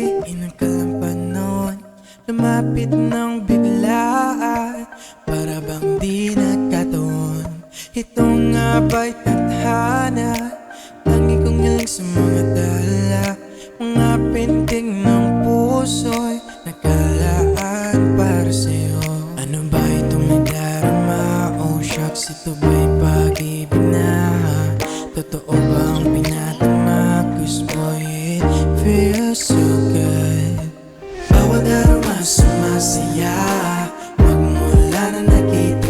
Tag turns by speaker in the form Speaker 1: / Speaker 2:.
Speaker 1: Inagkalampad noon, lumapit ng biglaan, para bang di nagkataon. Ito nga ba'y tadhana? Tangi kong hiling sa mga dala, mga pintig ng puso'y nakalaan para sa'yo. Ano ba itong nadarama? Oh shucks, ito ba'y pag-ibig na? Totoo ba ang pinatama? 'Cause boy, it feels so good. Bawat araw mas sumasaya, magmula na nakita